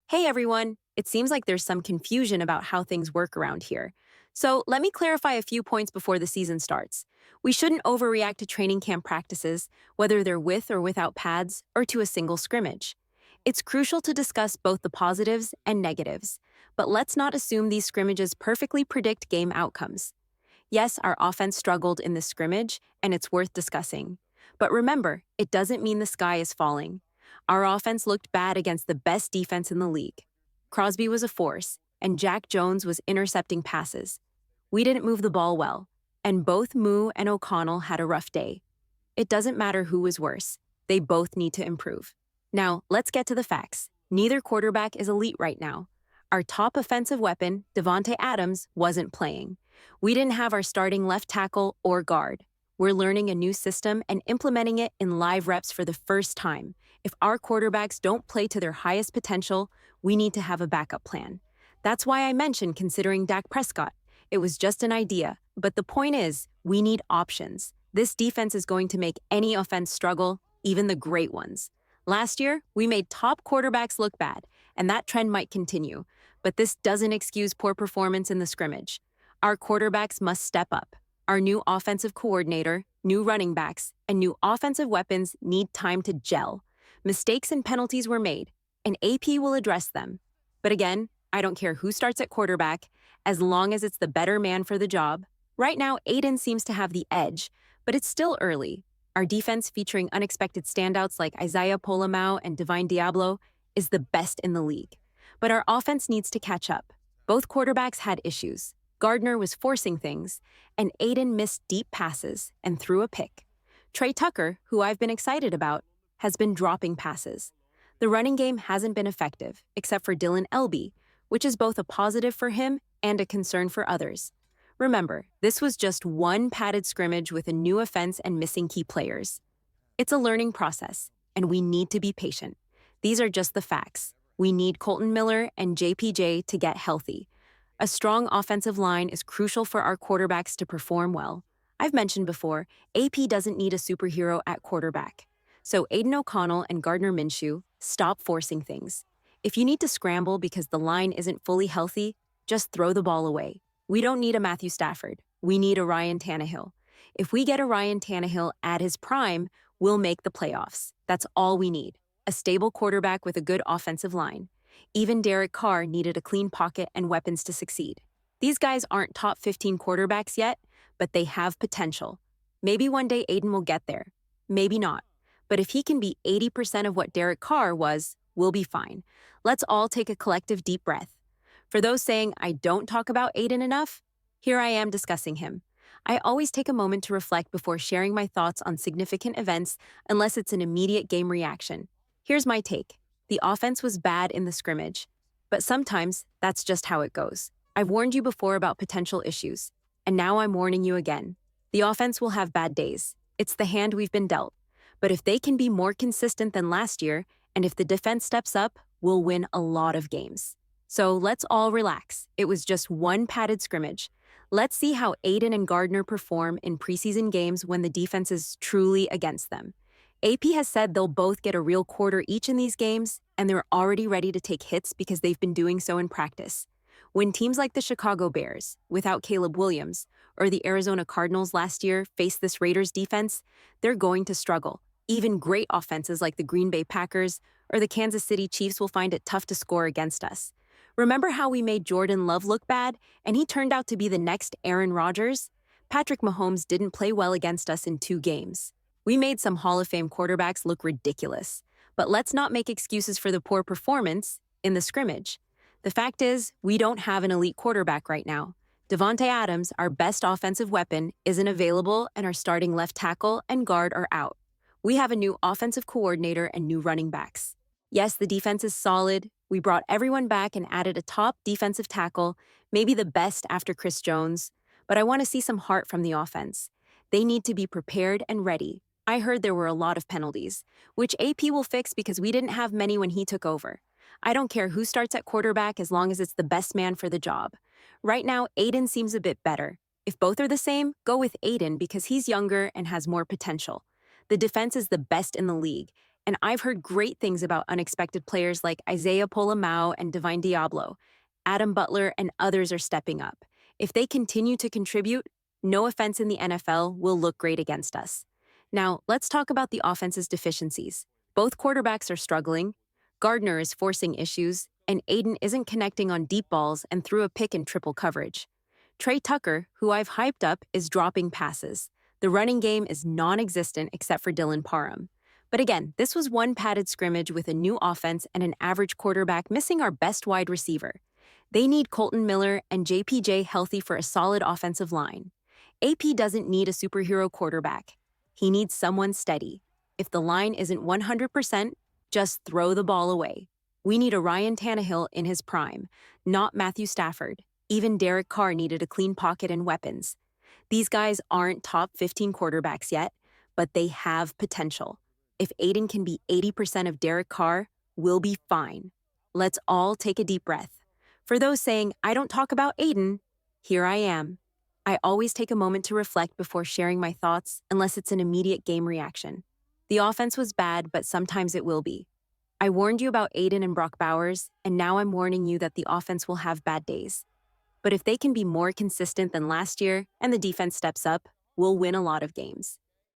Hey everyone, it seems like there's some confusion about how things work around here. So let me clarify a few points before the season starts. We shouldn't overreact to training camp practices, whether they're with or without pads, or to a single scrimmage. It's crucial to discuss both the positives and negatives, but let's not assume these scrimmages perfectly predict game outcomes. Yes, our offense struggled in this scrimmage, and it's worth discussing. But remember, it doesn't mean the sky is falling. Our offense looked bad against the best defense in the league. Crosby was a force, and Jack Jones was intercepting passes. We didn't move the ball well, and both Moo and O'Connell had a rough day. It doesn't matter who was worse. They both need to improve. Now, let's get to the facts. Neither quarterback is elite right now. Our top offensive weapon, Devontae Adams, wasn't playing. We didn't have our starting left tackle or guard. We're learning a new system and implementing it in live reps for the first time. If our quarterbacks don't play to their highest potential, we need to have a backup plan. That's why I mentioned considering Dak Prescott. It was just an idea, but the point is, we need options. This defense is going to make any offense struggle, even the great ones. Last year, we made top quarterbacks look bad, and that trend might continue, but this doesn't excuse poor performance in the scrimmage. Our quarterbacks must step up. Our new offensive coordinator, new running backs, and new offensive weapons need time to gel. Mistakes and penalties were made, and AP will address them. But again, I don't care who starts at quarterback, as long as it's the better man for the job. Right now, Aiden seems to have the edge, but it's still early. Our defense, featuring unexpected standouts like Isaiah Polamau and Divine Diablo, is the best in the league. But our offense needs to catch up. Both quarterbacks had issues. Gardner was forcing things, and Aiden missed deep passes and threw a pick. Trey Tucker, who I've been excited about, has been dropping passes. The running game hasn't been effective, except for Dylan Elby, which is both a positive for him and a concern for others. Remember, this was just one padded scrimmage with a new offense and missing key players. It's a learning process, and we need to be patient. These are just the facts. We need Colton Miller and JPJ to get healthy. A strong offensive line is crucial for our quarterbacks to perform well. I've mentioned before, AP doesn't need a superhero at quarterback. So Aiden O'Connell and Gardner Minshew, stop forcing things. If you need to scramble because the line isn't fully healthy, just throw the ball away. We don't need a Matthew Stafford. We need a Ryan Tannehill. If we get a Ryan Tannehill at his prime, we'll make the playoffs. That's all we need. A stable quarterback with a good offensive line. Even Derek Carr needed a clean pocket and weapons to succeed. These guys aren't top 15 quarterbacks yet, but they have potential. Maybe one day Aiden will get there. Maybe not. But if he can be 80% of what Derek Carr was, we'll be fine. Let's all take a collective deep breath. For those saying I don't talk about Aiden enough, here I am discussing him. I always take a moment to reflect before sharing my thoughts on significant events unless it's an immediate game reaction. Here's my take. The offense was bad in the scrimmage, but sometimes that's just how it goes. I've warned you before about potential issues, and now I'm warning you again. The offense will have bad days. It's the hand we've been dealt. But if they can be more consistent than last year, and if the defense steps up, we'll win a lot of games. So let's all relax. It was just one padded scrimmage. Let's see how Aiden and Gardner perform in preseason games when the defense is truly against them. AP has said they'll both get a real quarter each in these games, and they're already ready to take hits because they've been doing so in practice. When teams like the Chicago Bears, without Caleb Williams, or the Arizona Cardinals last year face this Raiders defense, they're going to struggle. Even great offenses like the Green Bay Packers or the Kansas City Chiefs will find it tough to score against us. Remember how we made Jordan Love look bad, and he turned out to be the next Aaron Rodgers? Patrick Mahomes didn't play well against us in 2 games. We made some Hall of Fame quarterbacks look ridiculous. But let's not make excuses for the poor performance in the scrimmage. The fact is, we don't have an elite quarterback right now. Devontae Adams, our best offensive weapon, isn't available, and our starting left tackle and guard are out. We have a new offensive coordinator and new running backs. Yes, the defense is solid. We brought everyone back and added a top defensive tackle, maybe the best after Chris Jones. But I want to see some heart from the offense. They need to be prepared and ready. I heard there were a lot of penalties, which AP will fix because we didn't have many when he took over. I don't care who starts at quarterback as long as it's the best man for the job. Right now, Aiden seems a bit better. If both are the same, go with Aiden because he's younger and has more potential. The defense is the best in the league, And I've heard great things about unexpected players like Isaiah Polamau and Divine Diablo. Adam Butler and others are stepping up. If they continue to contribute, no offense in the NFL will look great against us. Now, let's talk about the offense's deficiencies. Both quarterbacks are struggling. Gardner is forcing issues, and Aiden isn't connecting on deep balls and threw a pick in triple coverage. Trey Tucker, who I've hyped up, is dropping passes. The running game is non-existent except for Dylan Parham. But again, this was one padded scrimmage with a new offense and an average quarterback missing our best wide receiver. They need Colton Miller and JPJ healthy for a solid offensive line. AP doesn't need a superhero quarterback. He needs someone steady. If the line isn't 100%, just throw the ball away. We need a Ryan Tannehill in his prime, not Matthew Stafford. Even Derek Carr needed a clean pocket and weapons. These guys aren't top 15 quarterbacks yet, but they have potential. If Aiden can be 80% of Derek Carr, we'll be fine. Let's all take a deep breath. For those saying, I don't talk about Aiden, here I am. I always take a moment to reflect before sharing my thoughts, unless it's an immediate game reaction. The offense was bad, but sometimes it will be. I warned you about Aiden and Brock Bowers, and now I'm warning you that the offense will have bad days. But if they can be more consistent than last year and the defense steps up, we'll win a lot of games.